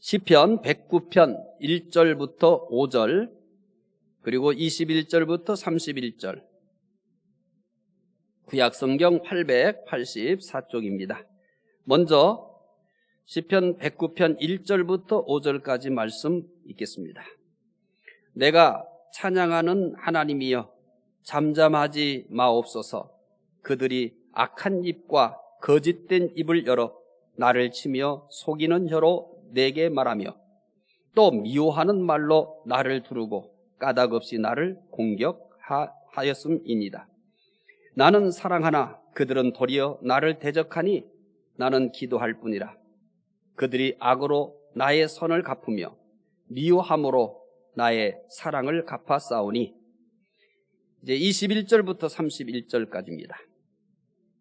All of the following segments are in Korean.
시편 109편 1절부터 5절 그리고 21절부터 31절 구약성경 884쪽입니다. 먼저 시편 109편 1절부터 5절까지 말씀 읽겠습니다. 내가 찬양하는 하나님이여 잠잠하지 마옵소서. 그들이 악한 입과 거짓된 입을 열어 나를 치며 속이는 혀로 내게 말하며 또 미워하는 말로 나를 두르고 까닭없이 나를 공격하였음이니이다. 나는 사랑하나 그들은 도리어 나를 대적하니 나는 기도할 뿐이라. 그들이 악으로 나의 선을 갚으며 미워함으로 나의 사랑을 갚아 싸우니. 이제 21절부터 31절까지입니다.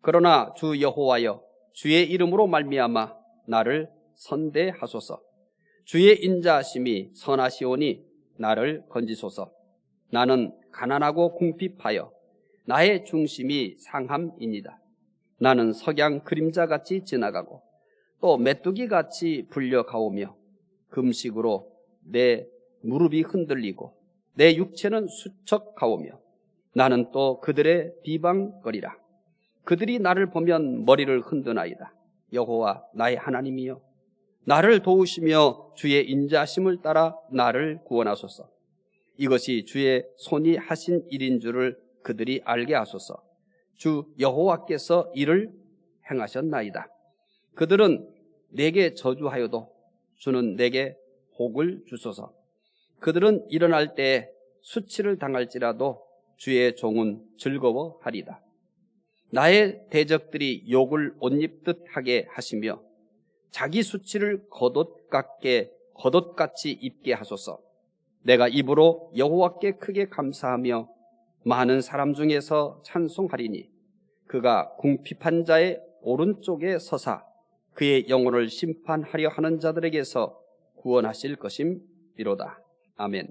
그러나 주 여호와여 주의 이름으로 말미암아 나를 선대하소서. 주의 인자하심이 선하시오니 나를 건지소서. 나는 가난하고 궁핍하여 나의 중심이 상함이니이다. 나는 석양 그림자같이 지나가고 또 메뚜기같이 불려가오며 금식으로 내 무릎이 흔들리고 내 육체는 수척하오며 나는 또 그들의 비방거리라. 그들이 나를 보면 머리를 흔드나이다. 여호와 나의 하나님이여 나를 도우시며 주의 인자하심을 따라 나를 구원하소서. 이것이 주의 손이 하신 일인 줄을 그들이 알게 하소서. 주 여호와께서 이를 행하셨나이다. 그들은 내게 저주하여도 주는 내게 복을 주소서. 그들은 일어날 때에 수치를 당할지라도 주의 종은 즐거워하리다. 나의 대적들이 욕을 옷 입듯 하게 하시며 자기 수치를 겉옷같이 입게 하소서. 내가 입으로 여호와께 크게 감사하며 많은 사람 중에서 찬송하리니 그가 궁핍한 자의 오른쪽에 서사 그의 영혼을 심판하려 하는 자들에게서 구원하실 것임이로다. 아멘.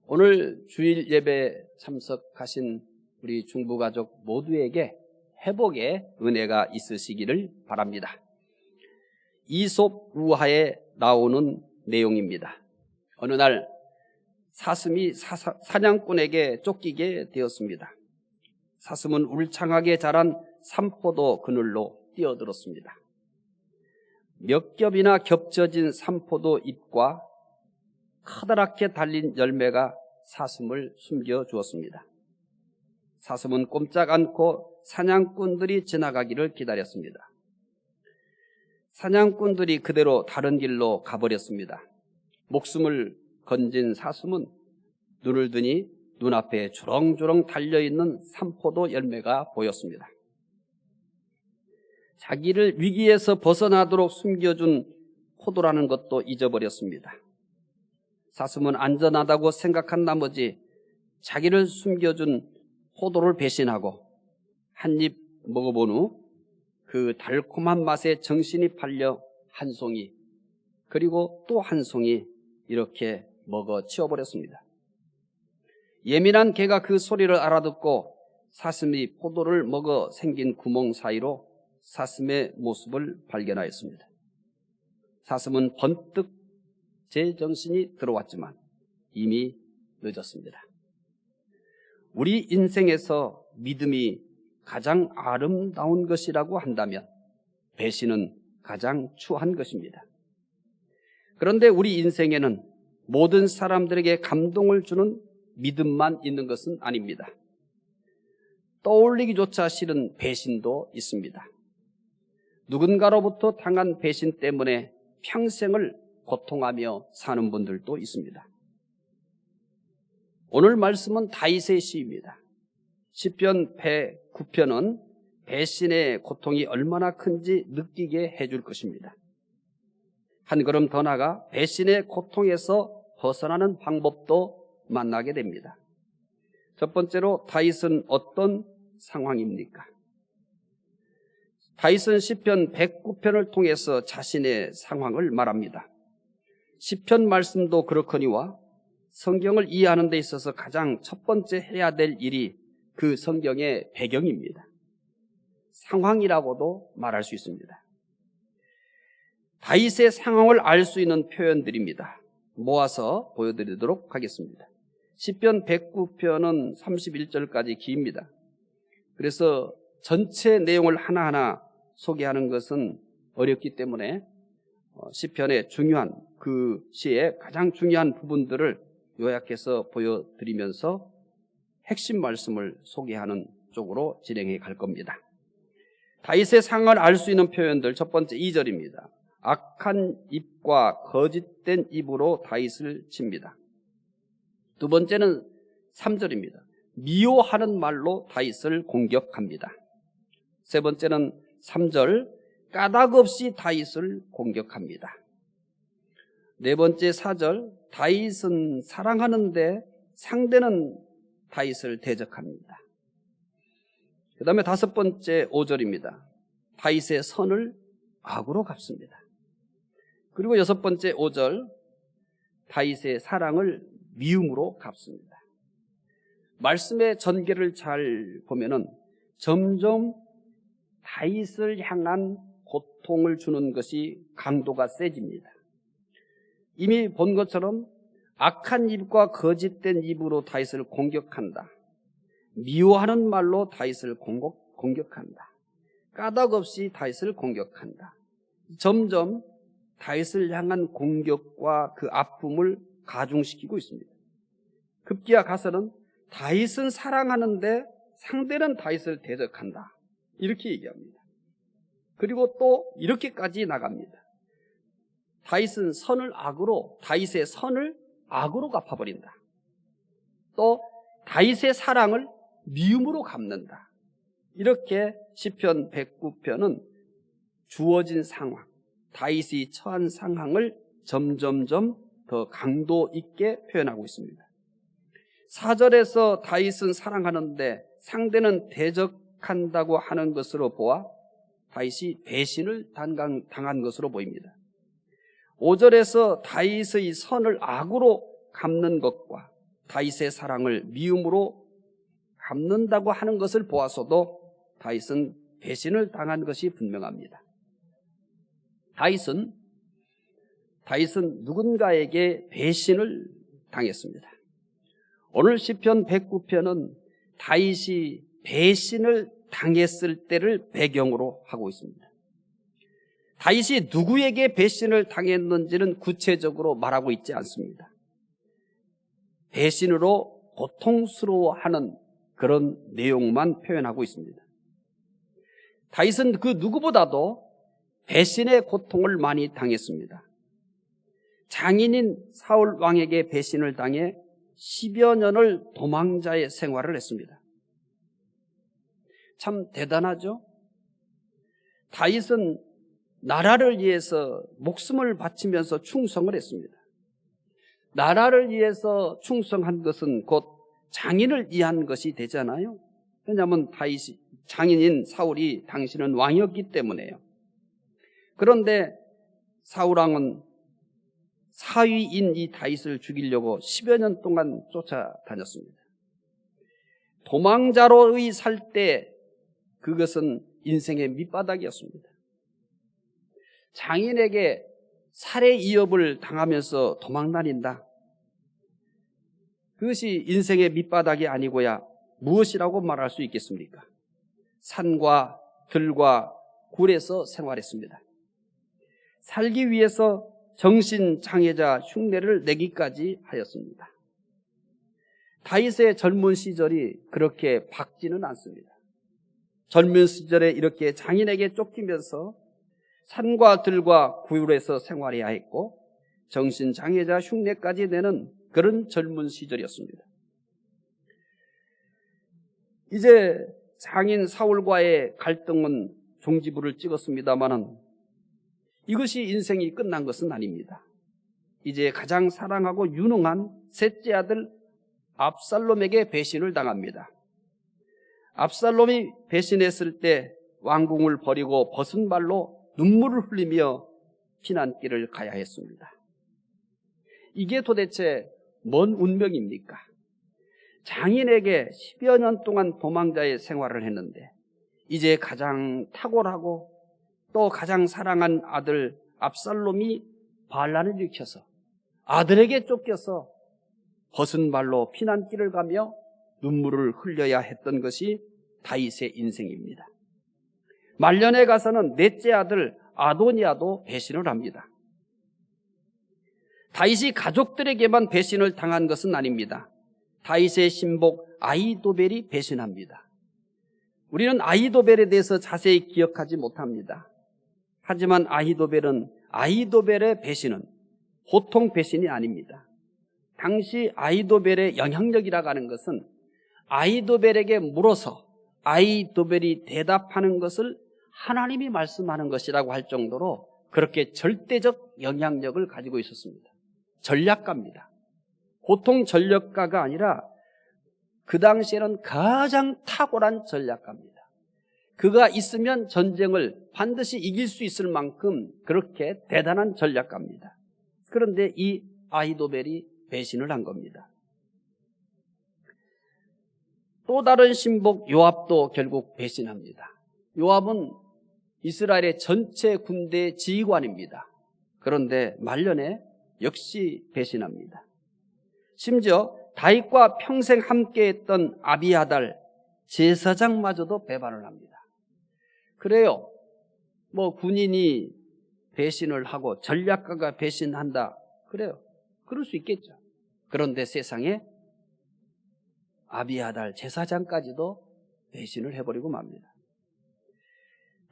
오늘 주일 예배 참석하신 우리 중부가족 모두에게 회복의 은혜가 있으시기를 바랍니다. 이솝 우화에 나오는 내용입니다. 어느 날 사슴이 사냥꾼에게 쫓기게 되었습니다. 사슴은 울창하게 자란 삼포도 그늘로 뛰어들었습니다. 몇 겹이나 겹쳐진 삼포도 잎과 커다랗게 달린 열매가 사슴을 숨겨주었습니다. 사슴은 꼼짝 않고 사냥꾼들이 지나가기를 기다렸습니다. 사냥꾼들이 그대로 다른 길로 가버렸습니다. 목숨을 건진 사슴은 눈을 드니 눈앞에 주렁주렁 달려있는 삼포도 열매가 보였습니다. 자기를 위기에서 벗어나도록 숨겨준 포도라는 것도 잊어버렸습니다. 사슴은 안전하다고 생각한 나머지 자기를 숨겨준 포도를 배신하고 한 입 먹어본 후 그 달콤한 맛에 정신이 팔려 한 송이 그리고 또 한 송이 이렇게 먹어 치워버렸습니다. 예민한 개가 그 소리를 알아듣고 사슴이 포도를 먹어 생긴 구멍 사이로 사슴의 모습을 발견하였습니다. 사슴은 번뜩 제정신이 들어왔지만 이미 늦었습니다. 우리 인생에서 믿음이 가장 아름다운 것이라고 한다면 배신은 가장 추한 것입니다. 그런데 우리 인생에는 모든 사람들에게 감동을 주는 믿음만 있는 것은 아닙니다. 떠올리기조차 싫은 배신도 있습니다. 누군가로부터 당한 배신 때문에 평생을 고통하며 사는 분들도 있습니다. 오늘 말씀은 다윗의 시입니다. 시편 109편은 배신의 고통이 얼마나 큰지 느끼게 해줄 것입니다. 한 걸음 더 나아가 배신의 고통에서 벗어나는 방법도 만나게 됩니다. 첫 번째로 다윗은 어떤 상황입니까? 다윗은 시편 109편을 통해서 자신의 상황을 말합니다. 시편 말씀도 그렇거니와 성경을 이해하는 데 있어서 가장 첫 번째 해야 될 일이 그 성경의 배경입니다. 상황이라고도 말할 수 있습니다. 다윗의 상황을 알 수 있는 표현들입니다. 모아서 보여드리도록 하겠습니다. 시편 109편은 31절까지 깁니다. 그래서 전체 내용을 하나하나 소개하는 것은 어렵기 때문에 시편의 중요한 그 시의 가장 중요한 부분들을 요약해서 보여드리면서 핵심 말씀을 소개하는 쪽으로 진행해 갈 겁니다. 다윗의 상황을 알 수 있는 표현들, 첫 번째 2절입니다. 악한 입과 거짓된 입으로 다윗을 칩니다. 두 번째는 3절입니다. 미워하는 말로 다윗을 공격합니다. 세 번째는 3절, 까닭없이 다윗을 공격합니다. 네 번째 4절, 다윗은 사랑하는데 상대는 다윗을 대적합니다. 그 다음에 다섯 번째 5절입니다. 다윗의 선을 악으로 갚습니다. 그리고 여섯 번째 5절, 다윗의 사랑을 미움으로 갚습니다. 말씀의 전개를 잘 보면은 점점 다윗을 향한 고통을 주는 것이 강도가 세집니다. 이미 본 것처럼 악한 입과 거짓된 입으로 다윗을 공격한다. 미워하는 말로 다윗을 공격한다. 까닭없이 다윗을 공격한다. 점점 다윗을 향한 공격과 그 아픔을 가중시키고 있습니다. 급기야 가서는 다윗은 사랑하는데 상대는 다윗을 대적한다. 이렇게 얘기합니다. 그리고 또 이렇게까지 나갑니다. 다윗은 다윗의 선을 악으로 갚아버린다. 또 다윗의 사랑을 미움으로 갚는다. 이렇게 시편 109편은 주어진 상황, 다윗이 처한 상황을 점점점 더 강도 있게 표현하고 있습니다. 4절에서 다윗은 사랑하는데 상대는 대적한다고 하는 것으로 보아 다윗이 배신을 당한 것으로 보입니다. 5절에서 다윗의 선을 악으로 갚는 것과 다윗의 사랑을 미움으로 갚는다고 하는 것을 보아서도 다윗은 배신을 당한 것이 분명합니다. 다윗은 누군가에게 배신을 당했습니다. 오늘 시편 109편은 다윗이 배신을 당했을 때를 배경으로 하고 있습니다. 다윗이 누구에게 배신을 당했는지는 구체적으로 말하고 있지 않습니다. 배신으로 고통스러워하는 그런 내용만 표현하고 있습니다. 다윗은 그 누구보다도 배신의 고통을 많이 당했습니다. 장인인 사울 왕에게 배신을 당해 10여 년을 도망자의 생활을 했습니다. 참 대단하죠? 다윗은 나라를 위해서 목숨을 바치면서 충성을 했습니다. 나라를 위해서 충성한 것은 곧 장인을 위한 것이 되잖아요. 왜냐하면 장인인 사울이 당신은 왕이었기 때문에요. 그런데 사울왕은 사위인 이 다윗을 죽이려고 10여 년 동안 쫓아다녔습니다. 도망자로의 살 때 그것은 인생의 밑바닥이었습니다. 장인에게 살해 위협을 당하면서 도망다닌다. 그것이 인생의 밑바닥이 아니고야 무엇이라고 말할 수 있겠습니까? 산과 들과 굴에서 생활했습니다. 살기 위해서 정신장애자 흉내를 내기까지 하였습니다. 다윗의 젊은 시절이 그렇게 밝지는 않습니다. 젊은 시절에 이렇게 장인에게 쫓기면서 산과 들과 굴에서 생활해야 했고 정신장애자 흉내까지 내는 그런 젊은 시절이었습니다. 이제 장인 사울과의 갈등은 종지부를 찍었습니다마는 이것이 인생이 끝난 것은 아닙니다. 이제 가장 사랑하고 유능한 셋째 아들 압살롬에게 배신을 당합니다. 압살롬이 배신했을 때 왕궁을 버리고 벗은 발로 눈물을 흘리며 피난길을 가야 했습니다. 이게 도대체 뭔 운명입니까? 장인에게 10여 년 동안 도망자의 생활을 했는데 이제 가장 탁월하고 또 가장 사랑한 아들 압살롬이 반란을 일으켜서 아들에게 쫓겨서 벗은 발로 피난길을 가며 눈물을 흘려야 했던 것이 다윗의 인생입니다. 말년에 가서는 넷째 아들 아도니아도 배신을 합니다. 다윗이 가족들에게만 배신을 당한 것은 아닙니다. 다윗의 신복 아히도벨이 배신합니다. 우리는 아히도벨에 대해서 자세히 기억하지 못합니다. 하지만 아히도벨의 배신은 보통 배신이 아닙니다. 당시 아히도벨의 영향력이라고 하는 것은 아히도벨에게 물어서 아히도벨이 대답하는 것을 하나님이 말씀하는 것이라고 할 정도로 그렇게 절대적 영향력을 가지고 있었습니다. 전략가입니다. 보통 전략가가 아니라 그 당시에는 가장 탁월한 전략가입니다. 그가 있으면 전쟁을 반드시 이길 수 있을 만큼 그렇게 대단한 전략가입니다. 그런데 이 아히도벨이 배신을 한 겁니다. 또 다른 신복 요압도 결국 배신합니다. 요압은 이스라엘의 전체 군대 지휘관입니다. 그런데 말년에 역시 배신합니다. 심지어 다윗과 평생 함께했던 아비아달 제사장마저도 배반을 합니다. 그래요. 군인이 배신을 하고 전략가가 배신한다. 그래요. 그럴 수 있겠죠. 그런데 세상에 아비아달 제사장까지도 배신을 해버리고 맙니다.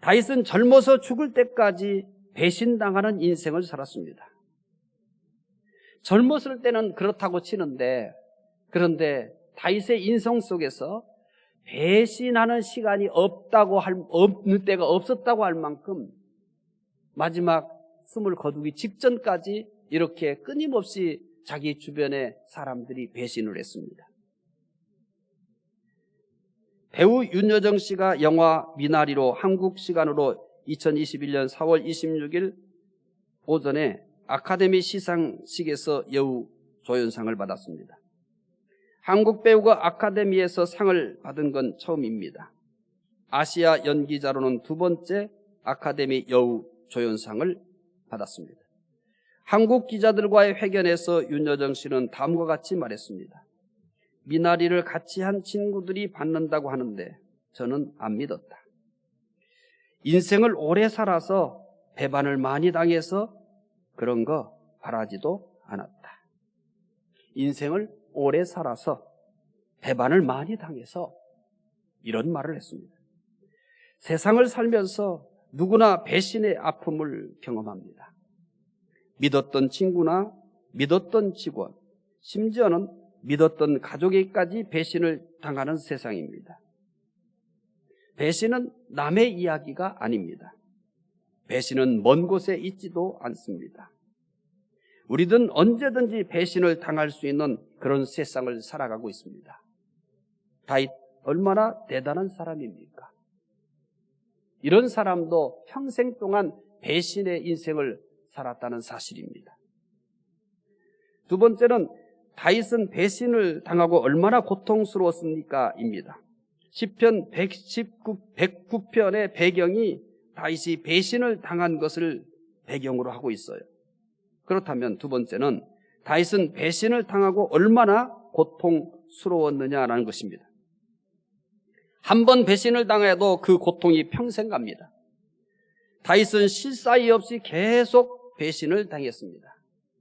다윗은 젊어서 죽을 때까지 배신당하는 인생을 살았습니다. 젊었을 때는 그렇다고 치는데, 그런데 다윗의 인생 속에서 배신하는 시간이 없는 때가 없었다고 할 만큼 마지막 숨을 거두기 직전까지 이렇게 끊임없이 자기 주변의 사람들이 배신을 했습니다. 배우 윤여정 씨가 영화 미나리로 한국 시간으로 2021년 4월 26일 오전에 아카데미 시상식에서 여우 조연상을 받았습니다. 한국 배우가 아카데미에서 상을 받은 건 처음입니다. 아시아 연기자로는 두 번째 아카데미 여우 조연상을 받았습니다. 한국 기자들과의 회견에서 윤여정 씨는 다음과 같이 말했습니다. 미나리를 같이 한 친구들이 받는다고 하는데 저는 안 믿었다. 인생을 오래 살아서 배반을 많이 당해서 그런 거 바라지도 않았다. 인생을 오래 살아서 배반을 많이 당해서 이런 말을 했습니다. 세상을 살면서 누구나 배신의 아픔을 경험합니다. 믿었던 친구나 믿었던 직원, 심지어는 믿었던 가족에게까지 배신을 당하는 세상입니다. 배신은 남의 이야기가 아닙니다. 배신은 먼 곳에 있지도 않습니다. 우리는 언제든지 배신을 당할 수 있는 그런 세상을 살아가고 있습니다. 다윗 얼마나 대단한 사람입니까? 이런 사람도 평생 동안 배신의 인생을 살았다는 사실입니다. 두 번째는 다윗은 배신을 당하고 얼마나 고통스러웠습니까? 입니다. 시편 109편의 배경이 다윗이 배신을 당한 것을 배경으로 하고 있어요. 그렇다면 두 번째는 다윗은 배신을 당하고 얼마나 고통스러웠느냐라는 것입니다. 한 번 배신을 당해도 그 고통이 평생 갑니다. 다윗은 쉴 사이 없이 계속 배신을 당했습니다.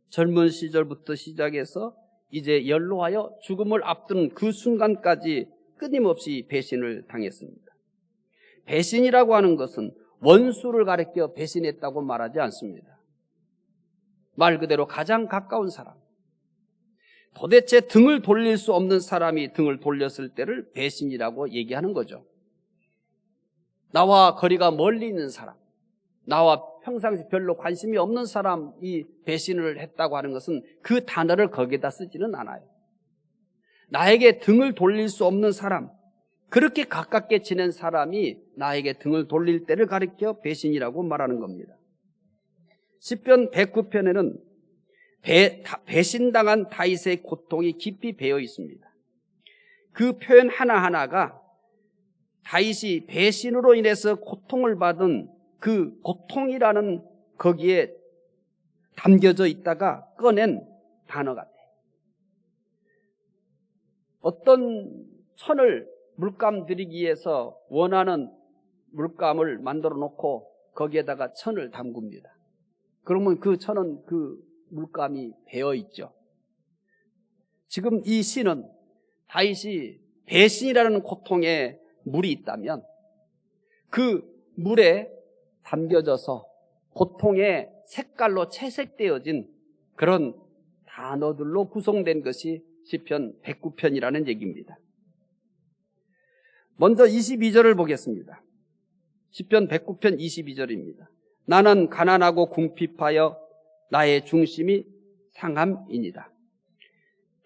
젊은 시절부터 시작해서 이제 연로하여 죽음을 앞둔 그 순간까지 끊임없이 배신을 당했습니다. 배신이라고 하는 것은 원수를 가리켜 배신했다고 말하지 않습니다. 말 그대로 가장 가까운 사람, 도대체 등을 돌릴 수 없는 사람이 등을 돌렸을 때를 배신이라고 얘기하는 거죠. 나와 거리가 멀리 있는 사람, 나와 평상시 별로 관심이 없는 사람이 배신을 했다고 하는 것은 그 단어를 거기에다 쓰지는 않아요. 나에게 등을 돌릴 수 없는 사람, 그렇게 가깝게 지낸 사람이 나에게 등을 돌릴 때를 가리켜 배신이라고 말하는 겁니다. 시편 109편에는 배신당한 다윗의 고통이 깊이 배어 있습니다. 그 표현 하나하나가 다윗이 배신으로 인해서 고통을 받은 그 고통이라는 거기에 담겨져 있다가 꺼낸 단어 같아요. 어떤 천을 물감 들이기 위해서 원하는 물감을 만들어 놓고 거기에다가 천을 담굽니다. 그러면 그 천은 그 물감이 배어 있죠. 지금 이 시는 다윗이 배신이라는 고통에 물이 있다면 그 물에 담겨져서 고통의 색깔로 채색되어진 그런 단어들로 구성된 것이 시편 109편이라는 얘기입니다. 먼저 22절을 보겠습니다. 시편 109편 22절입니다. 나는 가난하고 궁핍하여 나의 중심이 상함이니이다.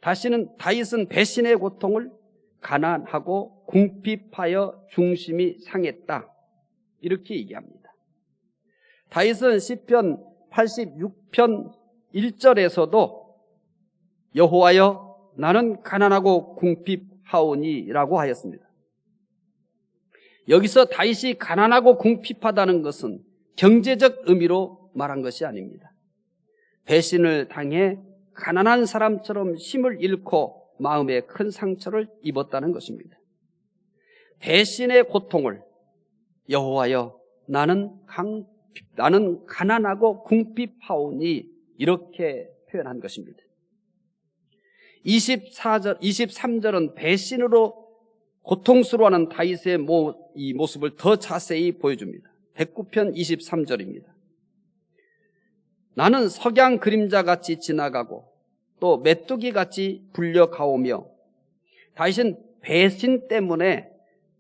다윗은 배신의 고통을 가난하고 궁핍하여 중심이 상했다, 이렇게 얘기합니다. 다윗은 시편 86편 1절에서도 여호와여 나는 가난하고 궁핍하오니라고 하였습니다. 여기서 다윗이 가난하고 궁핍하다는 것은 경제적 의미로 말한 것이 아닙니다. 배신을 당해 가난한 사람처럼 힘을 잃고 마음에 큰 상처를 입었다는 것입니다. 배신의 고통을 여호와여 나는 가난하고 궁핍하오니 이렇게 표현한 것입니다. 23절은 배신으로 고통스러워하는 다윗의 이 모습을 더 자세히 보여줍니다. 109편 23절입니다. 나는 석양 그림자같이 지나가고 또 메뚜기같이 불려가오며, 다윗은 배신 때문에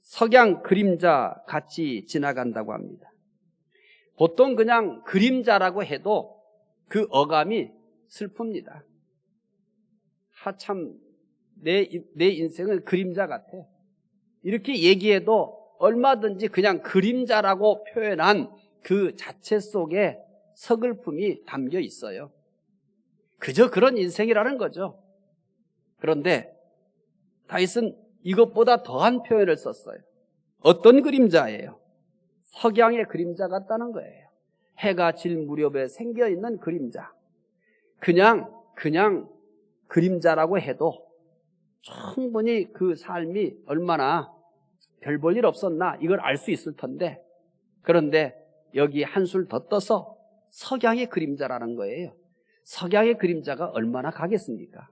석양 그림자같이 지나간다고 합니다. 보통 그냥 그림자라고 해도 그 어감이 슬픕니다. 하참 내 인생은 그림자 같아, 이렇게 얘기해도 얼마든지 그냥 그림자라고 표현한 그 자체 속에 서글픔이 담겨 있어요. 그저 그런 인생이라는 거죠. 그런데 다윗은 이것보다 더한 표현을 썼어요. 어떤 그림자예요? 석양의 그림자 같다는 거예요. 해가 질 무렵에 생겨있는 그림자. 그냥 그림자라고 해도 충분히 그 삶이 얼마나 별 볼 일 없었나 이걸 알 수 있을 텐데, 그런데 여기 한술 더 떠서 석양의 그림자라는 거예요. 석양의 그림자가 얼마나 가겠습니까?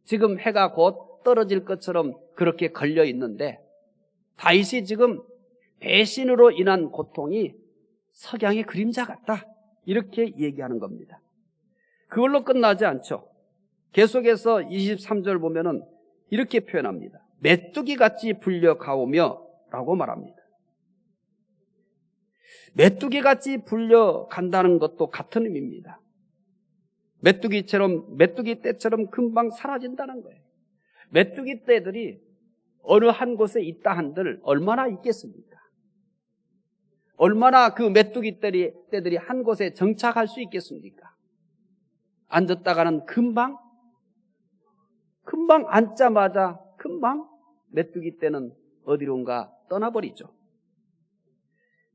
지금 해가 곧 떨어질 것처럼 그렇게 걸려 있는데 다윗이 지금 배신으로 인한 고통이 석양의 그림자 같다, 이렇게 얘기하는 겁니다. 그걸로 끝나지 않죠. 계속해서 23절 보면은 이렇게 표현합니다. 메뚜기같이 불려가오며 라고 말합니다. 메뚜기같이 불려간다는 것도 같은 의미입니다. 메뚜기 떼처럼 금방 사라진다는 거예요. 메뚜기 떼들이 어느 한 곳에 있다 한들 얼마나 있겠습니까? 얼마나 그 메뚜기 떼들이 한 곳에 정착할 수 있겠습니까? 앉았다가는 금방 앉자마자 금방 메뚜기 떼는 어디론가 떠나버리죠.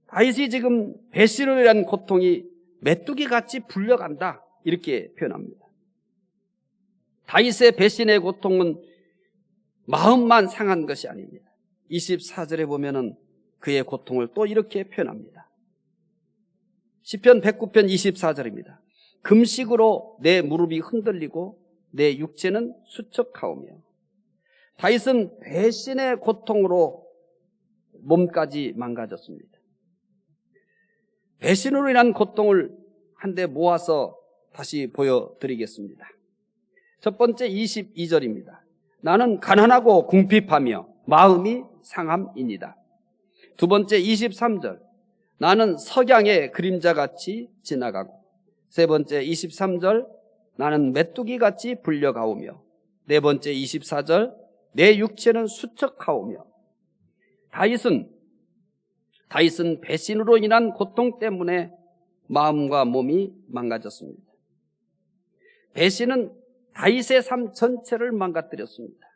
다윗이 지금 배신으로 인한 고통이 메뚜기같이 불려간다, 이렇게 표현합니다. 다윗의 배신의 고통은 마음만 상한 것이 아닙니다. 24절에 보면은 그의 고통을 또 이렇게 표현합니다. 시편 109편 24절입니다. 금식으로 내 무릎이 흔들리고 내 육체는 수척하오며. 다윗은 배신의 고통으로 몸까지 망가졌습니다. 배신으로 인한 고통을 한데 모아서 다시 보여드리겠습니다. 첫 번째 22절입니다. 나는 가난하고 궁핍하며 마음이 상함이니이다. 두 번째 23절. 나는 석양의 그림자같이 지나가고. 세 번째 23절. 나는 메뚜기같이 불려가오며. 네 번째 24절. 내 육체는 수척하오며. 다윗은 배신으로 인한 고통 때문에 마음과 몸이 망가졌습니다. 배신은 다윗의 삶 전체를 망가뜨렸습니다.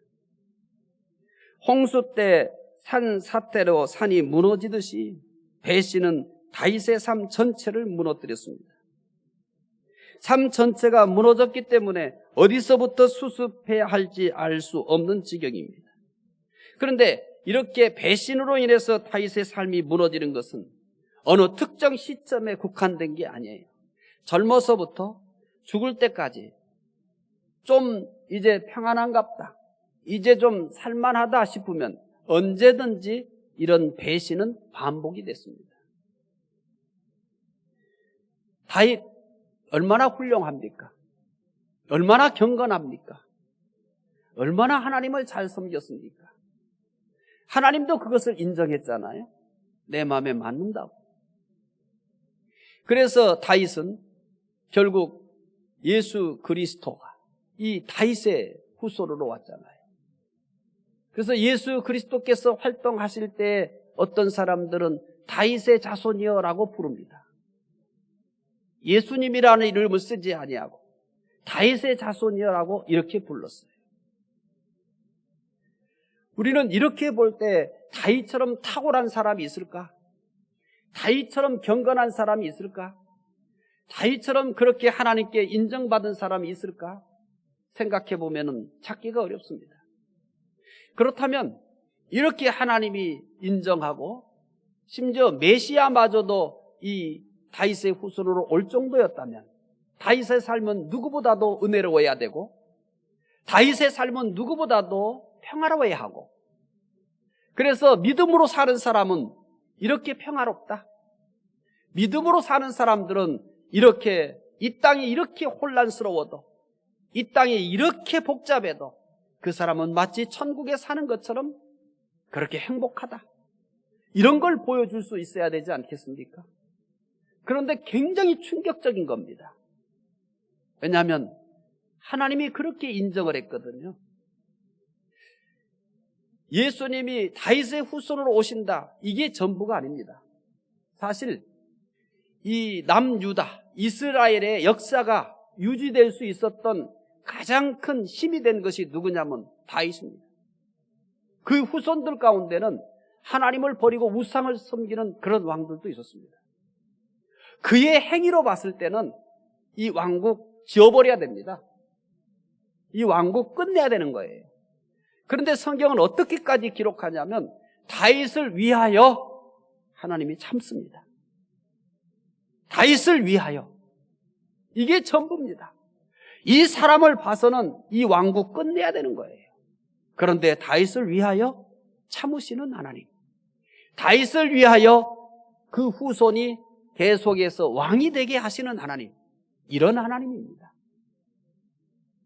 홍수 때 산 사태로 산이 무너지듯이 배신은 다윗의 삶 전체를 무너뜨렸습니다. 삶 전체가 무너졌기 때문에 어디서부터 수습해야 할지 알 수 없는 지경입니다. 그런데 이렇게 배신으로 인해서 다윗의 삶이 무너지는 것은 어느 특정 시점에 국한된 게 아니에요. 젊어서부터 죽을 때까지 좀 이제 평안한갑다, 이제 좀 살만하다 싶으면 언제든지 이런 배신은 반복이 됐습니다. 다윗 얼마나 훌륭합니까? 얼마나 경건합니까? 얼마나 하나님을 잘 섬겼습니까? 하나님도 그것을 인정했잖아요. 내 마음에 맞는다고. 그래서 다윗은 결국 예수 그리스도가 이 다윗의 후손으로 왔잖아요. 그래서 예수 그리스도께서 활동하실 때 어떤 사람들은 다윗의 자손이여라고 부릅니다. 예수님이라는 이름을 쓰지 아니하고 다윗의 자손이여라고 이렇게 불렀어요. 우리는 이렇게 볼 때 다윗처럼 탁월한 사람이 있을까? 다윗처럼 경건한 사람이 있을까? 다윗처럼 그렇게 하나님께 인정받은 사람이 있을까? 생각해 보면은 찾기가 어렵습니다. 그렇다면 이렇게 하나님이 인정하고 심지어 메시아마저도 이 다윗의 후손으로 올 정도였다면 다윗의 삶은 누구보다도 은혜로워야 되고 다윗의 삶은 누구보다도 평화로워야 하고, 그래서 믿음으로 사는 사람은 이렇게 평화롭다. 믿음으로 사는 사람들은 이렇게 이 땅이 이렇게 혼란스러워도 이 땅이 이렇게 복잡해도 그 사람은 마치 천국에 사는 것처럼 그렇게 행복하다. 이런 걸 보여줄 수 있어야 되지 않겠습니까? 그런데 굉장히 충격적인 겁니다. 왜냐하면 하나님이 그렇게 인정을 했거든요. 예수님이 다윗의 후손으로 오신다, 이게 전부가 아닙니다. 사실 이 남유다, 이스라엘의 역사가 유지될 수 있었던 가장 큰 힘이 된 것이 누구냐면 다윗입니다. 그 후손들 가운데는 하나님을 버리고 우상을 섬기는 그런 왕들도 있었습니다. 그의 행위로 봤을 때는 이 왕국 지워버려야 됩니다. 이 왕국 끝내야 되는 거예요. 그런데 성경은 어떻게까지 기록하냐면 다윗을 위하여 하나님이 참습니다. 다윗을 위하여. 이게 전부입니다. 이 사람을 봐서는 이 왕국 끝내야 되는 거예요. 그런데 다윗을 위하여 참으시는 하나님, 다윗을 위하여 그 후손이 계속해서 왕이 되게 하시는 하나님, 이런 하나님입니다.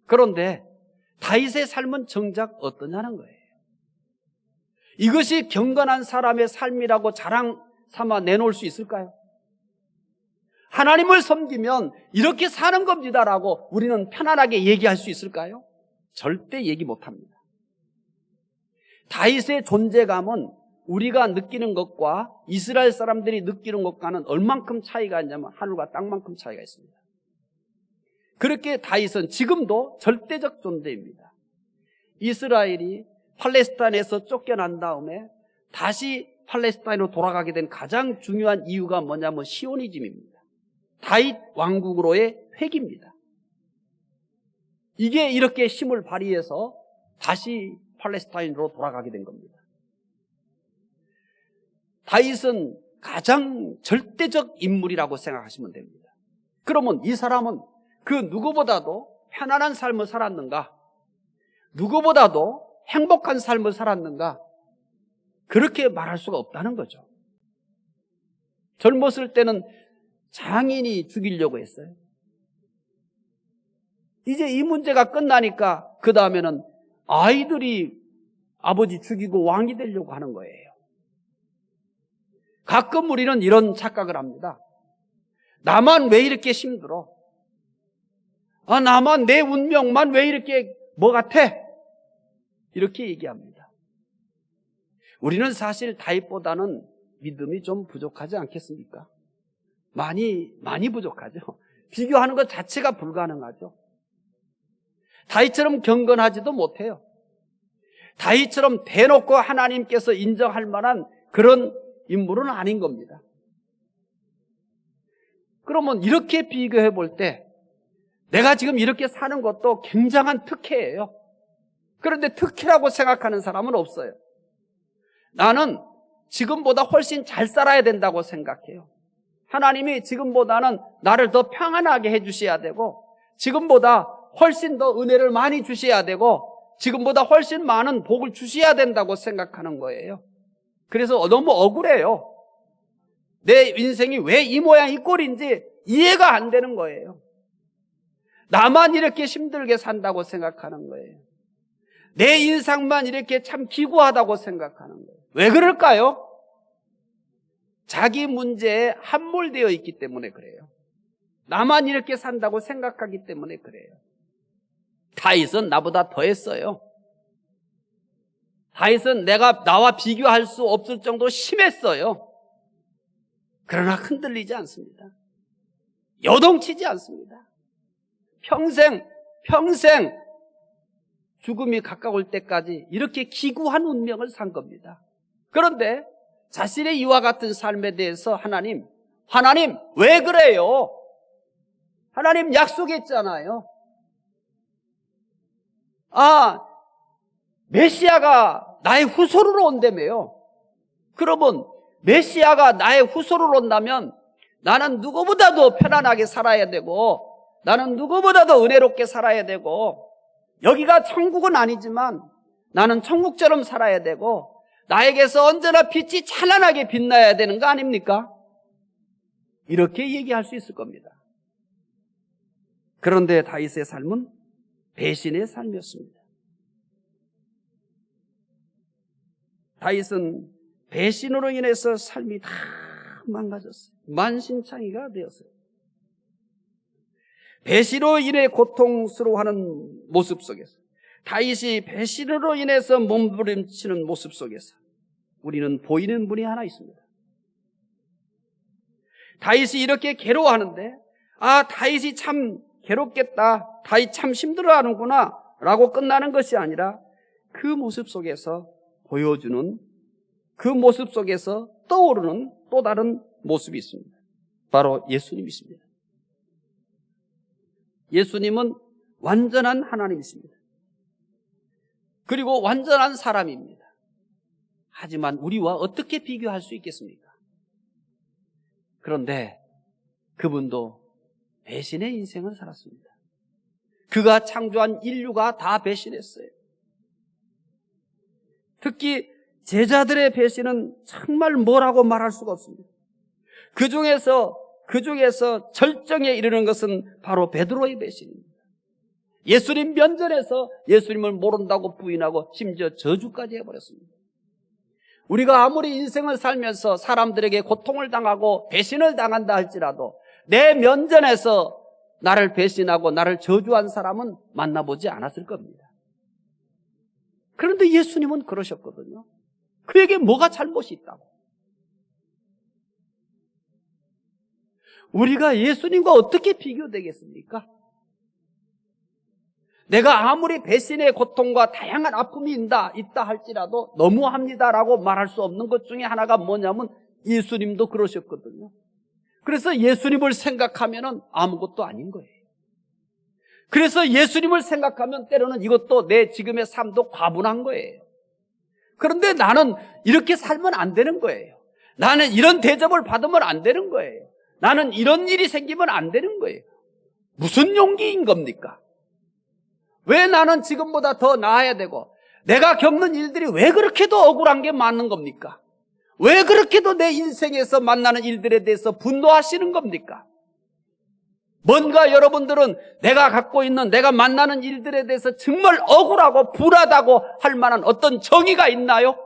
그런데 다윗의 삶은 정작 어떠냐는 거예요. 이것이 경건한 사람의 삶이라고 자랑 삼아 내놓을 수 있을까요? 하나님을 섬기면 이렇게 사는 겁니다라고 우리는 편안하게 얘기할 수 있을까요? 절대 얘기 못합니다. 다윗의 존재감은 우리가 느끼는 것과 이스라엘 사람들이 느끼는 것과는 얼만큼 차이가 있냐면 하늘과 땅만큼 차이가 있습니다. 그렇게 다윗은 지금도 절대적 존재입니다. 이스라엘이 팔레스타인에서 쫓겨난 다음에 다시 팔레스타인으로 돌아가게 된 가장 중요한 이유가 뭐냐면 시오니즘입니다. 다윗 왕국으로의 회귀입니다. 이게 이렇게 힘을 발휘해서 다시 팔레스타인으로 돌아가게 된 겁니다. 다윗은 가장 절대적 인물이라고 생각하시면 됩니다. 그러면 이 사람은 그 누구보다도 편안한 삶을 살았는가? 누구보다도 행복한 삶을 살았는가? 그렇게 말할 수가 없다는 거죠. 젊었을 때는 장인이 죽이려고 했어요. 이제 이 문제가 끝나니까 그 다음에는 아이들이 아버지 죽이고 왕이 되려고 하는 거예요. 가끔 우리는 이런 착각을 합니다. 나만 왜 이렇게 힘들어? 나만, 내 운명만 왜 이렇게 뭐 같아? 이렇게 얘기합니다. 우리는 사실 다윗보다는 믿음이 좀 부족하지 않겠습니까? 많이 부족하죠. 비교하는 것 자체가 불가능하죠. 다윗처럼 경건하지도 못해요. 다윗처럼 대놓고 하나님께서 인정할 만한 그런 인물은 아닌 겁니다. 그러면 이렇게 비교해 볼 때 내가 지금 이렇게 사는 것도 굉장한 특혜예요. 그런데 특혜라고 생각하는 사람은 없어요. 나는 지금보다 훨씬 잘 살아야 된다고 생각해요. 하나님이 지금보다는 나를 더 평안하게 해주셔야 되고, 지금보다 훨씬 더 은혜를 많이 주셔야 되고, 지금보다 훨씬 많은 복을 주셔야 된다고 생각하는 거예요. 그래서 너무 억울해요. 내 인생이 왜 이 모양 이 꼴인지 이해가 안 되는 거예요. 나만 이렇게 힘들게 산다고 생각하는 거예요. 내 인생만 이렇게 참 기구하다고 생각하는 거예요. 왜 그럴까요? 자기 문제에 함몰되어 있기 때문에 그래요. 나만 이렇게 산다고 생각하기 때문에 그래요. 다윗은 나보다 더했어요. 다윗은 나와 비교할 수 없을 정도로 심했어요. 그러나 흔들리지 않습니다. 여동치지 않습니다. 평생 죽음이 가까울 때까지 이렇게 기구한 운명을 산 겁니다. 그런데 자신의 이와 같은 삶에 대해서 하나님 왜 그래요? 하나님 약속했잖아요. 메시아가 나의 후손으로 온다며요. 그러면 메시아가 나의 후손으로 온다면 나는 누구보다도 편안하게 살아야 되고, 나는 누구보다도 은혜롭게 살아야 되고, 여기가 천국은 아니지만 나는 천국처럼 살아야 되고, 나에게서 언제나 빛이 찬란하게 빛나야 되는 거 아닙니까? 이렇게 얘기할 수 있을 겁니다. 그런데 다윗의 삶은 배신의 삶이었습니다. 다윗은 배신으로 인해서 삶이 다 망가졌어요. 만신창이가 되었어요. 배신으로 인해 고통스러워하는 모습 속에서, 다윗이 배신으로 인해서 몸부림치는 모습 속에서 우리는 보이는 분이 하나 있습니다. 다윗이 이렇게 괴로워하는데, 다윗이 참 괴롭겠다, 다윗 참 힘들어하는구나 라고 끝나는 것이 아니라 그 모습 속에서 보여주는, 그 모습 속에서 떠오르는 또 다른 모습이 있습니다. 바로 예수님이십니다. 예수님은 완전한 하나님이십니다. 그리고 완전한 사람입니다. 하지만 우리와 어떻게 비교할 수 있겠습니까? 그런데 그분도 배신의 인생을 살았습니다. 그가 창조한 인류가 다 배신했어요. 특히 제자들의 배신은 정말 뭐라고 말할 수가 없습니다. 그 중에서 절정에 이르는 것은 바로 베드로의 배신입니다. 예수님 면전에서 예수님을 모른다고 부인하고 심지어 저주까지 해버렸습니다. 우리가 아무리 인생을 살면서 사람들에게 고통을 당하고 배신을 당한다 할지라도 내 면전에서 나를 배신하고 나를 저주한 사람은 만나보지 않았을 겁니다. 그런데 예수님은 그러셨거든요. 그에게 뭐가 잘못이 있다고? 우리가 예수님과 어떻게 비교되겠습니까? 내가 아무리 배신의 고통과 다양한 아픔이 있다 할지라도 너무합니다라고 말할 수 없는 것 중에 하나가 뭐냐면 예수님도 그러셨거든요. 그래서 예수님을 생각하면 아무것도 아닌 거예요. 그래서 예수님을 생각하면 때로는 이것도 내 지금의 삶도 과분한 거예요. 그런데 나는 이렇게 살면 안 되는 거예요. 나는 이런 대접을 받으면 안 되는 거예요. 나는 이런 일이 생기면 안 되는 거예요. 무슨 용기인 겁니까? 왜 나는 지금보다 더 나아야 되고, 내가 겪는 일들이 왜 그렇게도 억울한 게 많은 겁니까? 왜 그렇게도 내 인생에서 만나는 일들에 대해서 분노하시는 겁니까? 뭔가 여러분들은 내가 갖고 있는, 내가 만나는 일들에 대해서 정말 억울하고 불하다고 할 만한 어떤 정의가 있나요?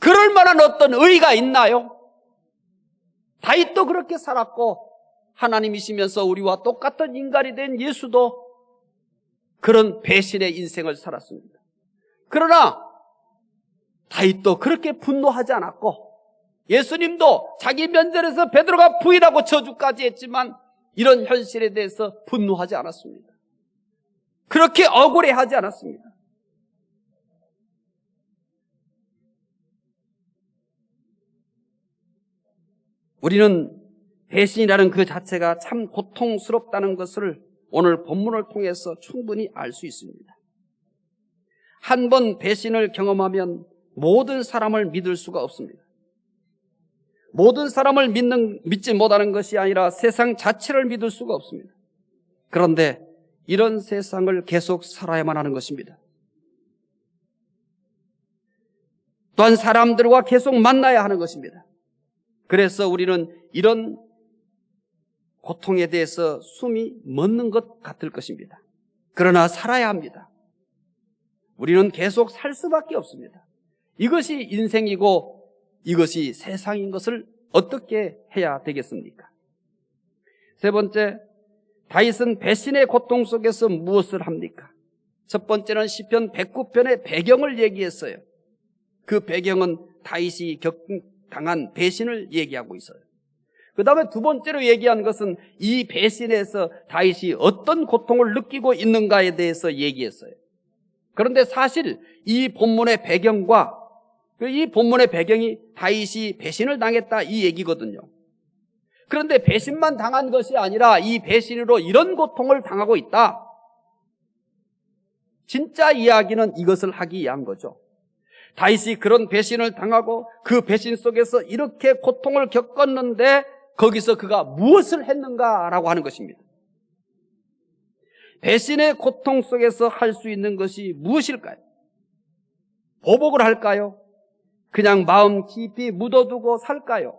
그럴 만한 어떤 의의가 있나요? 다윗도 그렇게 살았고, 하나님이시면서 우리와 똑같은 인간이 된 예수도 그런 배신의 인생을 살았습니다. 그러나 다윗도 그렇게 분노하지 않았고, 예수님도 자기 면전에서 베드로가 부인하고 저주까지 했지만 이런 현실에 대해서 분노하지 않았습니다. 그렇게 억울해하지 않았습니다. 우리는 배신이라는 그 자체가 참 고통스럽다는 것을 오늘 본문을 통해서 충분히 알 수 있습니다. 한 번 배신을 경험하면 모든 사람을 믿을 수가 없습니다. 모든 사람을 믿지 못하는 것이 아니라 세상 자체를 믿을 수가 없습니다. 그런데 이런 세상을 계속 살아야만 하는 것입니다. 또한 사람들과 계속 만나야 하는 것입니다. 그래서 우리는 이런 고통에 대해서 숨이 멎는 것 같을 것입니다. 그러나 살아야 합니다. 우리는 계속 살 수밖에 없습니다. 이것이 인생이고 이것이 세상인 것을 어떻게 해야 되겠습니까? 세 번째, 다윗은 배신의 고통 속에서 무엇을 합니까? 첫 번째는 시편 109편의 배경을 얘기했어요. 그 배경은 다윗이 당한 배신을 얘기하고 있어요. 그 다음에 두 번째로 얘기한 것은 이 배신에서 다윗이 어떤 고통을 느끼고 있는가에 대해서 얘기했어요. 그런데 사실 이 본문의 배경과 이 본문의 배경이 다윗이 배신을 당했다 이 얘기거든요. 그런데 배신만 당한 것이 아니라 이 배신으로 이런 고통을 당하고 있다. 진짜 이야기는 이것을 하기 위한 거죠. 다윗이 그런 배신을 당하고 그 배신 속에서 이렇게 고통을 겪었는데 거기서 그가 무엇을 했는가라고 하는 것입니다. 배신의 고통 속에서 할 수 있는 것이 무엇일까요? 보복을 할까요? 그냥 마음 깊이 묻어두고 살까요?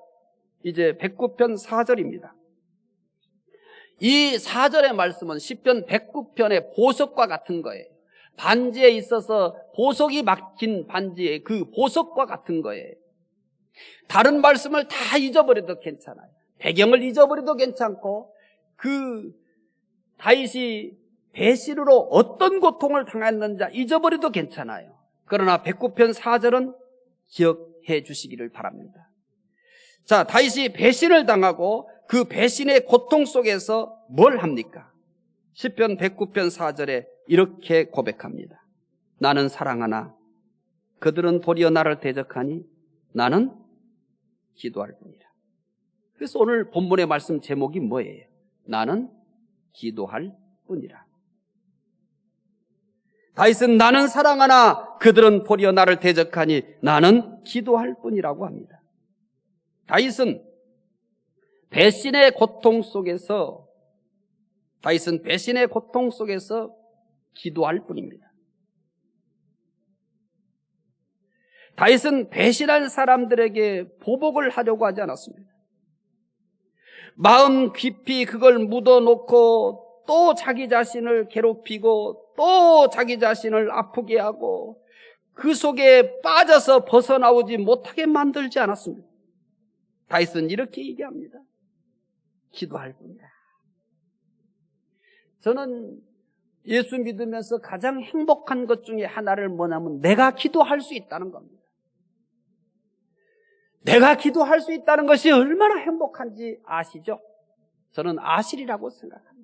이제 109편 4절입니다. 이 4절의 말씀은 시편 109편의 보석과 같은 거예요. 반지에 있어서 보석이 막힌 반지의 그 보석과 같은 거예요. 다른 말씀을 다 잊어버려도 괜찮아요. 배경을 잊어버려도 괜찮고 그 다윗이 배신으로 어떤 고통을 당했는지 잊어버려도 괜찮아요. 그러나 109편 4절은 기억해 주시기를 바랍니다. 자, 다윗이 배신을 당하고 그 배신의 고통 속에서 뭘 합니까? 시편 109편 4절에 이렇게 고백합니다. 나는 사랑하나 그들은 도리어 나를 대적하니 나는 기도할 뿐이라. 그래서 오늘 본문의 말씀 제목이 뭐예요? 나는 기도할 뿐이라. 다윗은 나는 사랑하나 그들은 도리어 나를 대적하니 나는 기도할 뿐이라고 합니다. 다윗은 배신의 고통 속에서 기도할 뿐입니다. 다윗은 배신한 사람들에게 보복을 하려고 하지 않았습니다. 마음 깊이 그걸 묻어놓고 또 자기 자신을 괴롭히고 또 자기 자신을 아프게 하고 그 속에 빠져서 벗어나오지 못하게 만들지 않았습니다. 다윗은 이렇게 얘기합니다. 기도할 뿐이다. 저는 예수 믿으면서 가장 행복한 것 중에 하나를 뭐냐면 내가 기도할 수 있다는 겁니다. 내가 기도할 수 있다는 것이 얼마나 행복한지 아시죠? 저는 아시리라고 생각합니다.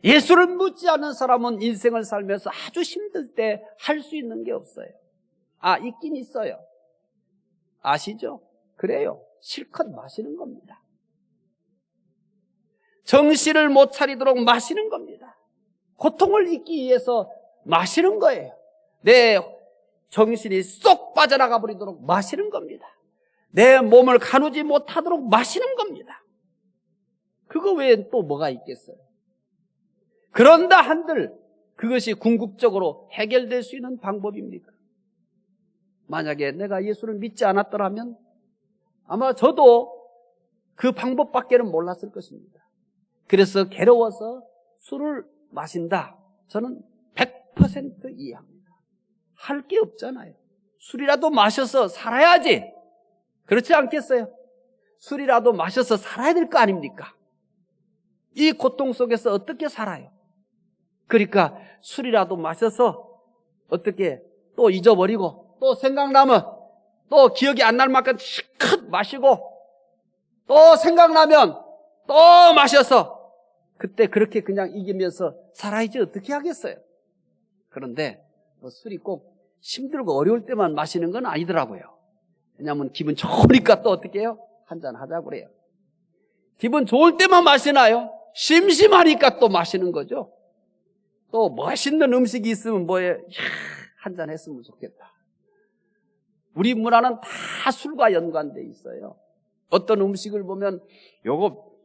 예수를 묻지 않는 사람은 인생을 살면서 아주 힘들 때 할 수 있는 게 없어요. 있긴 있어요. 아시죠? 그래요. 실컷 마시는 겁니다. 정신을 못 차리도록 마시는 겁니다. 고통을 잊기 위해서 마시는 거예요. 내 정신이 쏙 빠져나가 버리도록 마시는 겁니다. 내 몸을 가누지 못하도록 마시는 겁니다. 그거 외엔 또 뭐가 있겠어요? 그런다 한들 그것이 궁극적으로 해결될 수 있는 방법입니까? 만약에 내가 예수를 믿지 않았더라면 아마 저도 그 방법밖에는 몰랐을 것입니다. 그래서 괴로워서 술을 마신다. 저는 100% 이해합니다. 할 게 없잖아요. 술이라도 마셔서 살아야지. 그렇지 않겠어요? 술이라도 마셔서 살아야 될 거 아닙니까? 이 고통 속에서 어떻게 살아요? 그러니까 술이라도 마셔서 어떻게 또 잊어버리고 또 생각나면 또 기억이 안 날 만큼 실컷 마시고 또 생각나면 또 마셔서 그때 그렇게 그냥 이기면서 살아야지 어떻게 하겠어요? 그런데 술이 꼭 힘들고 어려울 때만 마시는 건 아니더라고요. 왜냐하면 기분 좋으니까 또 어떻게 해요? 한잔 하자고 그래요. 기분 좋을 때만 마시나요? 심심하니까 또 마시는 거죠. 또 멋있는 음식이 있으면 뭐에 한잔 했으면 좋겠다. 우리 문화는 다 술과 연관돼 있어요. 어떤 음식을 보면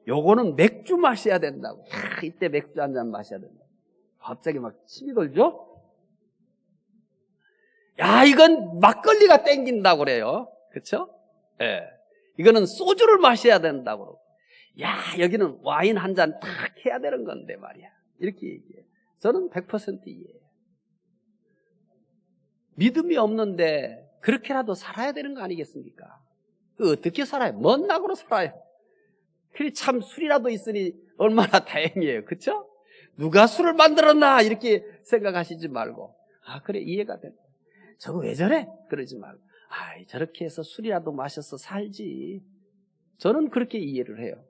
요거는 맥주 마셔야 된다고. 이때 맥주 한잔 마셔야 된다. 갑자기 막 침이 돌죠? 야, 이건 막걸리가 땡긴다고 그래요. 그렇죠? 예. 이거는 소주를 마셔야 된다고. 야, 여기는 와인 한 잔 딱 해야 되는 건데 말이야. 이렇게 얘기해요. 저는 100% 이해해요. 믿음이 없는데 그렇게라도 살아야 되는 거 아니겠습니까? 그 어떻게 살아요? 먼 낙으로 살아요. 그래 참 술이라도 있으니 얼마나 다행이에요. 그렇죠? 누가 술을 만들었나 이렇게 생각하시지 말고, 아 그래 이해가 된다. 저거 왜 저래? 그러지 말고, 아 저렇게 해서 술이라도 마셔서 살지. 저는 그렇게 이해를 해요.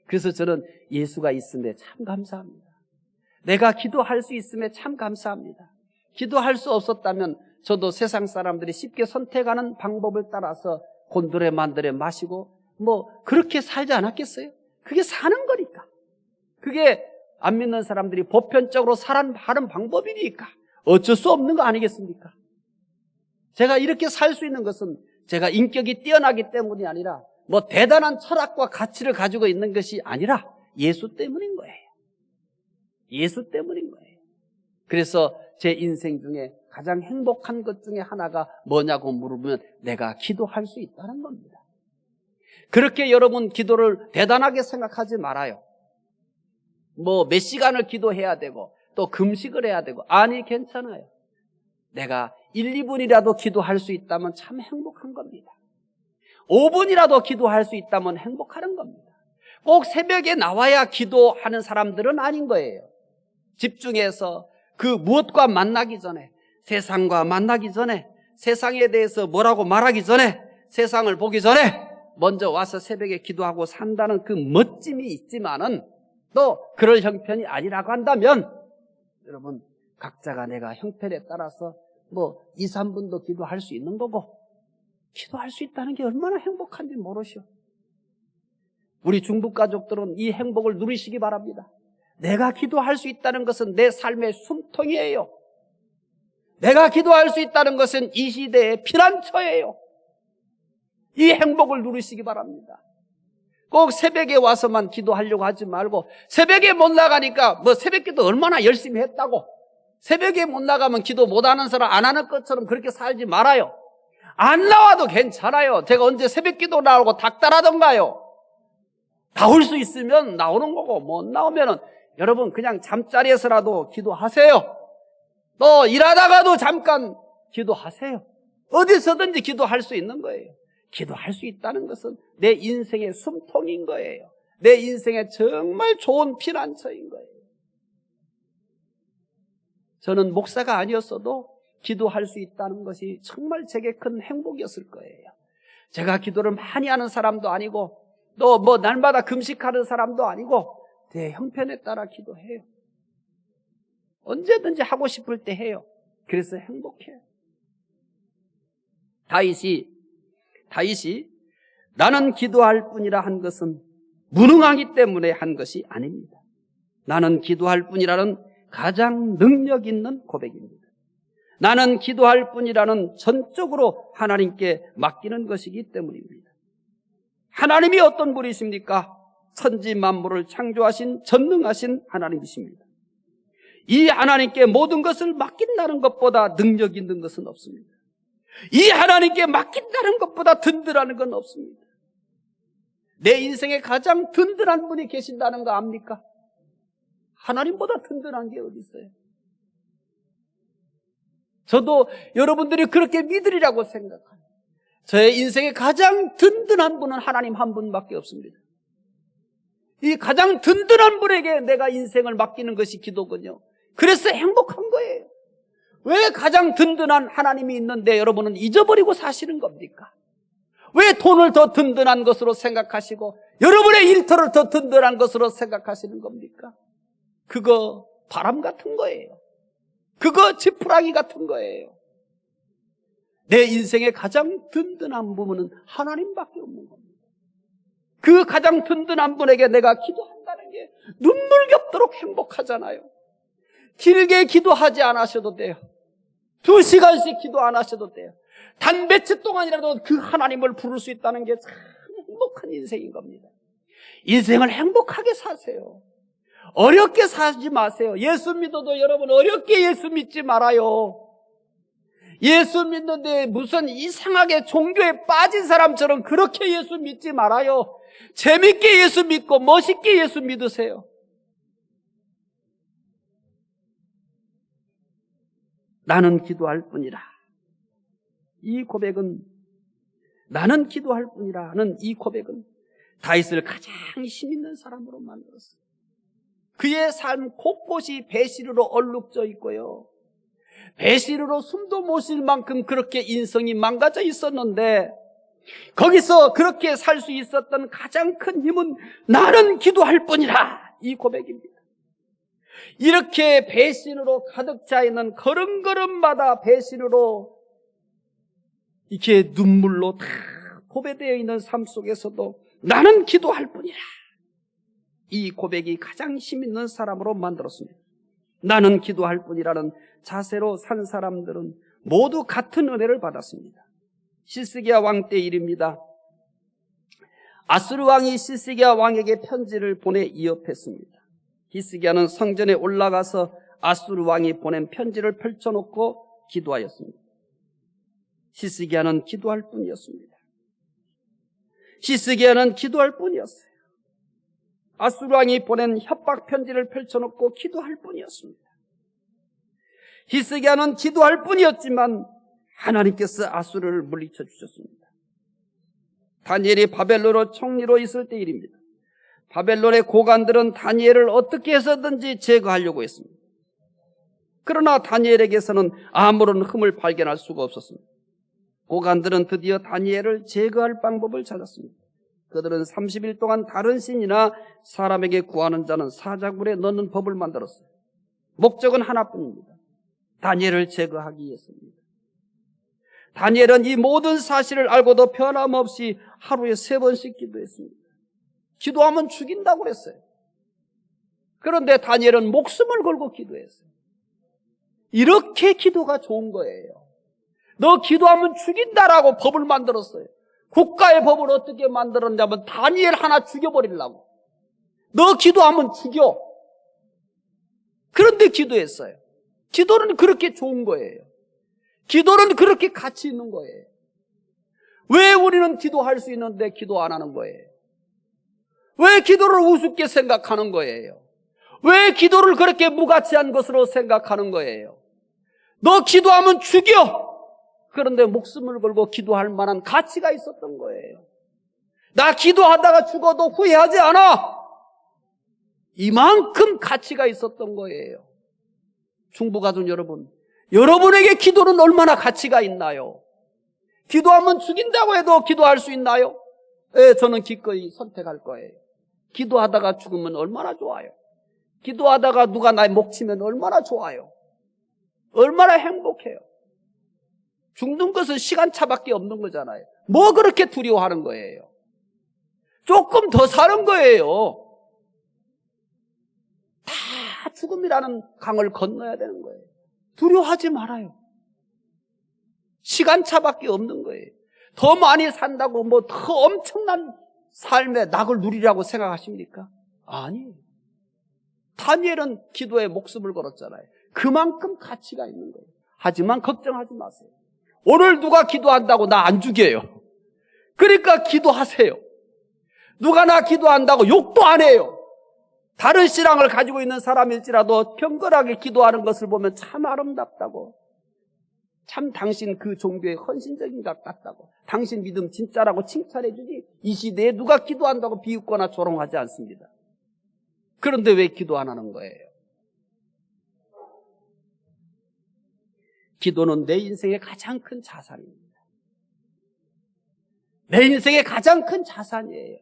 그래서 저는 예수가 있음에 참 감사합니다. 내가 기도할 수 있음에 참 감사합니다. 기도할 수 없었다면 저도 세상 사람들이 쉽게 선택하는 방법을 따라서 곤드레 만드레 마시고 뭐 그렇게 살지 않았겠어요? 그게 사는 거니까. 그게 안 믿는 사람들이 보편적으로 하는 방법이니까 어쩔 수 없는 거 아니겠습니까? 제가 이렇게 살 수 있는 것은 제가 인격이 뛰어나기 때문이 아니라 뭐 대단한 철학과 가치를 가지고 있는 것이 아니라 예수 때문인 거예요. 예수 때문인 거예요. 그래서 제 인생 중에 가장 행복한 것 중에 하나가 뭐냐고 물으면 내가 기도할 수 있다는 겁니다. 그렇게 여러분 기도를 대단하게 생각하지 말아요. 뭐 몇 시간을 기도해야 되고 또 금식을 해야 되고, 아니 괜찮아요. 내가 1, 2분이라도 기도할 수 있다면 참 행복한 겁니다. 5분이라도 기도할 수 있다면 행복하는 겁니다. 꼭 새벽에 나와야 기도하는 사람들은 아닌 거예요. 집중해서 그 무엇과 만나기 전에, 세상과 만나기 전에, 세상에 대해서 뭐라고 말하기 전에, 세상을 보기 전에 먼저 와서 새벽에 기도하고 산다는 그 멋짐이 있지만은 또 그럴 형편이 아니라고 한다면 여러분 각자가 내가 형편에 따라서 뭐 2, 3분도 기도할 수 있는 거고, 기도할 수 있다는 게 얼마나 행복한지 모르시오. 우리 중북 가족들은 이 행복을 누리시기 바랍니다. 내가 기도할 수 있다는 것은 내 삶의 숨통이에요. 내가 기도할 수 있다는 것은 이 시대의 피난처예요. 이 행복을 누리시기 바랍니다. 꼭 새벽에 와서만 기도하려고 하지 말고, 새벽에 못 나가니까 뭐 새벽기도 얼마나 열심히 했다고, 새벽에 못 나가면 기도 못하는 사람 안 하는 것처럼 그렇게 살지 말아요. 안 나와도 괜찮아요. 제가 언제 새벽기도 나오고 닥달하던가요. 나올 수 있으면 나오는 거고, 못 나오면은 여러분 그냥 잠자리에서라도 기도하세요. 또 일하다가도 잠깐 기도하세요. 어디서든지 기도할 수 있는 거예요. 기도할 수 있다는 것은 내 인생의 숨통인 거예요. 내 인생의 정말 좋은 피난처인 거예요. 저는 목사가 아니었어도 기도할 수 있다는 것이 정말 제게 큰 행복이었을 거예요. 제가 기도를 많이 하는 사람도 아니고 또 뭐 날마다 금식하는 사람도 아니고 내 형편에 따라 기도해요. 언제든지 하고 싶을 때 해요. 그래서 행복해요. 다윗이 나는 기도할 뿐이라 한 것은 무능하기 때문에 한 것이 아닙니다. 나는 기도할 뿐이라는 가장 능력 있는 고백입니다. 나는 기도할 뿐이라는 전적으로 하나님께 맡기는 것이기 때문입니다. 하나님이 어떤 분이십니까? 천지 만물을 창조하신 전능하신 하나님이십니다. 이 하나님께 모든 것을 맡긴다는 것보다 능력 있는 것은 없습니다. 이 하나님께 맡긴다는 것보다 든든한 건 없습니다. 내 인생에 가장 든든한 분이 계신다는 거 압니까? 하나님보다 든든한 게 어디 있어요? 저도 여러분들이 그렇게 믿으리라고 생각합니다. 저의 인생에 가장 든든한 분은 하나님 한 분밖에 없습니다. 이 가장 든든한 분에게 내가 인생을 맡기는 것이 기도군요. 그래서 행복한 거예요. 왜 가장 든든한 하나님이 있는데 여러분은 잊어버리고 사시는 겁니까? 왜 돈을 더 든든한 것으로 생각하시고 여러분의 일터를 더 든든한 것으로 생각하시는 겁니까? 그거 바람 같은 거예요. 그거 지푸라기 같은 거예요. 내 인생의 가장 든든한 부분은 하나님밖에 없는 겁니다. 그 가장 든든한 분에게 내가 기도한다는 게 눈물겹도록 행복하잖아요. 길게 기도하지 않으셔도 돼요. 2시간씩 기도 안 하셔도 돼요. 단 며칠 동안이라도 그 하나님을 부를 수 있다는 게 참 행복한 인생인 겁니다. 인생을 행복하게 사세요. 어렵게 살지 마세요. 예수 믿어도 여러분 어렵게 예수 믿지 말아요. 예수 믿는데 무슨 이상하게 종교에 빠진 사람처럼 그렇게 예수 믿지 말아요. 재밌게 예수 믿고 멋있게 예수 믿으세요. 나는 기도할 뿐이라. 이 고백은, 나는 기도할 뿐이라는 이 고백은 다윗을 가장 힘 있는 사람으로 만들었어요. 그의 삶 곳곳이 배신으로 얼룩져 있고요. 배신으로 숨도 못 쉴 만큼 그렇게 인성이 망가져 있었는데, 거기서 그렇게 살 수 있었던 가장 큰 힘은 나는 기도할 뿐이라, 이 고백입니다. 이렇게 배신으로 가득 차 있는 걸음걸음마다 배신으로 이렇게 눈물로 다 포배되어 있는 삶 속에서도 나는 기도할 뿐이라, 이 고백이 가장 힘 있는 사람으로 만들었습니다. 나는 기도할 뿐이라는 자세로 산 사람들은 모두 같은 은혜를 받았습니다. 시스기야 왕 때 일입니다. 아수르 왕이 시스기야 왕에게 편지를 보내 이업했습니다. 히스기야는 성전에 올라가서 아수르 왕이 보낸 편지를 펼쳐놓고 기도하였습니다. 시스기야는 기도할 뿐이었습니다. 시스기야는 기도할 뿐이었어요. 아수르 왕이 보낸 협박 편지를 펼쳐놓고 기도할 뿐이었습니다. 히스기야는 기도할 뿐이었지만 하나님께서 아수르를 물리쳐 주셨습니다. 다니엘이 바벨론으로 총리로 있을 때 일입니다. 바벨론의 고관들은 다니엘을 어떻게 해서든지 제거하려고 했습니다. 그러나 다니엘에게서는 아무런 흠을 발견할 수가 없었습니다. 고관들은 드디어 다니엘을 제거할 방법을 찾았습니다. 그들은 30일 동안 다른 신이나 사람에게 구하는 자는 사자굴에 넣는 법을 만들었어요. 목적은 하나뿐입니다. 다니엘을 제거하기 위해서입니다. 다니엘은 이 모든 사실을 알고도 변함없이 하루에 3번씩 기도했습니다. 기도하면 죽인다고 그랬어요. 그런데 다니엘은 목숨을 걸고 기도했어요. 이렇게 기도가 좋은 거예요. 너 기도하면 죽인다라고 법을 만들었어요. 국가의 법을 어떻게 만들었냐면 다니엘 하나 죽여버리려고. 너 기도하면 죽여. 그런데 기도했어요. 기도는 그렇게 좋은 거예요. 기도는 그렇게 가치 있는 거예요. 왜 우리는 기도할 수 있는데 기도 안 하는 거예요? 왜 기도를 우습게 생각하는 거예요? 왜 기도를 그렇게 무가치한 것으로 생각하는 거예요? 너 기도하면 죽여! 그런데 목숨을 걸고 기도할 만한 가치가 있었던 거예요. 나 기도하다가 죽어도 후회하지 않아! 이만큼 가치가 있었던 거예요. 중부가족 여러분, 여러분에게 기도는 얼마나 가치가 있나요? 기도하면 죽인다고 해도 기도할 수 있나요? 네, 저는 기꺼이 선택할 거예요. 기도하다가 죽으면 얼마나 좋아요. 기도하다가 누가 나의 목 치면 얼마나 좋아요. 얼마나 행복해요. 죽는 것은 시간차밖에 없는 거잖아요. 뭐 그렇게 두려워하는 거예요. 조금 더 사는 거예요. 다 죽음이라는 강을 건너야 되는 거예요. 두려워하지 말아요. 시간차밖에 없는 거예요. 더 많이 산다고 뭐 더 엄청난 삶의 낙을 누리라고 생각하십니까? 아니에요. 다니엘은 기도에 목숨을 걸었잖아요. 그만큼 가치가 있는 거예요. 하지만 걱정하지 마세요. 오늘 누가 기도한다고 나 안 죽여요. 그러니까 기도하세요. 누가 나 기도한다고 욕도 안 해요. 다른 신앙을 가지고 있는 사람일지라도 경건하게 기도하는 것을 보면 참 아름답다고, 참 당신 그 종교에 헌신적인 것 같다고, 당신 믿음 진짜라고 칭찬해 주지, 이 시대에 누가 기도한다고 비웃거나 조롱하지 않습니다. 그런데 왜 기도 안 하는 거예요? 기도는 내 인생의 가장 큰 자산입니다. 내 인생의 가장 큰 자산이에요.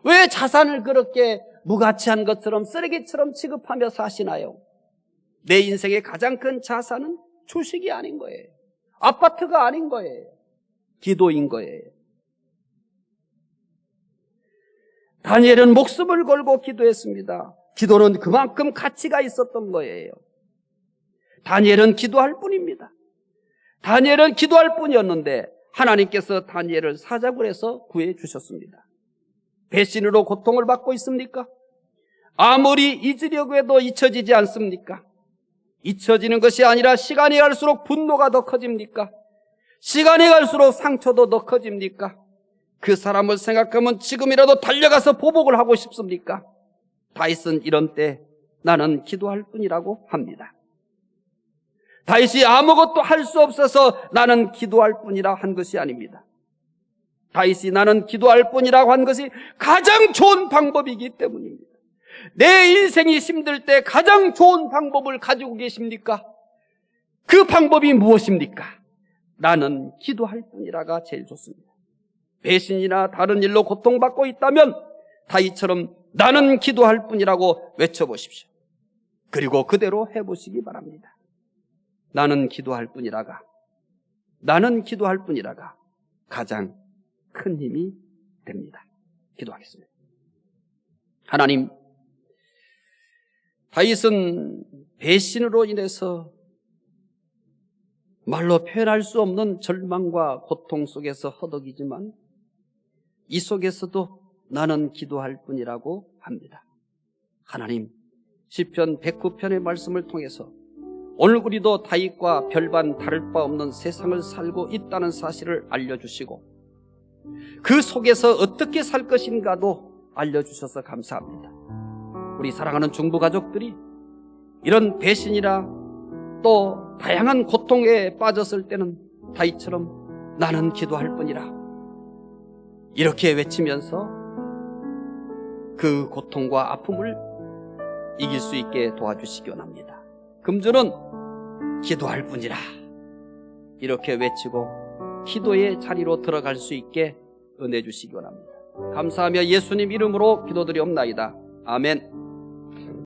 왜 자산을 그렇게 무가치한 것처럼 쓰레기처럼 취급하며 사시나요? 내 인생의 가장 큰 자산은 주식이 아닌 거예요. 아파트가 아닌 거예요. 기도인 거예요. 다니엘은 목숨을 걸고 기도했습니다. 기도는 그만큼 가치가 있었던 거예요. 다니엘은 기도할 뿐입니다. 다니엘은 기도할 뿐이었는데 하나님께서 다니엘을 사자굴에서 구해 주셨습니다. 배신으로 고통을 받고 있습니까? 아무리 잊으려고 해도 잊혀지지 않습니까? 잊혀지는 것이 아니라 시간이 갈수록 분노가 더 커집니까? 시간이 갈수록 상처도 더 커집니까? 그 사람을 생각하면 지금이라도 달려가서 보복을 하고 싶습니까? 다윗은 이런 때 나는 기도할 뿐이라고 합니다. 다윗이 아무것도 할 수 없어서 나는 기도할 뿐이라 한 것이 아닙니다. 다윗이 나는 기도할 뿐이라고 한 것이 가장 좋은 방법이기 때문입니다. 내 인생이 힘들 때 가장 좋은 방법을 가지고 계십니까? 그 방법이 무엇입니까? 나는 기도할 뿐이라가 제일 좋습니다. 배신이나 다른 일로 고통받고 있다면 다윗처럼 나는 기도할 뿐이라고 외쳐보십시오. 그리고 그대로 해보시기 바랍니다. 나는 기도할 뿐이라가 가장 큰 힘이 됩니다. 기도하겠습니다. 하나님, 다윗은 배신으로 인해서 말로 표현할 수 없는 절망과 고통 속에서 허덕이지만 이 속에서도 나는 기도할 뿐이라고 합니다. 하나님, 시편 109편의 말씀을 통해서 오늘 우리도 다윗과 별반 다를 바 없는 세상을 살고 있다는 사실을 알려주시고 그 속에서 어떻게 살 것인가도 알려주셔서 감사합니다. 우리 사랑하는 중부 가족들이 이런 배신이라 또 다양한 고통에 빠졌을 때는 다윗처럼 나는 기도할 뿐이라 이렇게 외치면서 그 고통과 아픔을 이길 수 있게 도와주시기 원합니다. 금주는 기도할 뿐이라 이렇게 외치고 기도의 자리로 들어갈 수 있게 은혜 주시기 원합니다. 감사하며 예수님 이름으로 기도드리옵나이다. 아멘.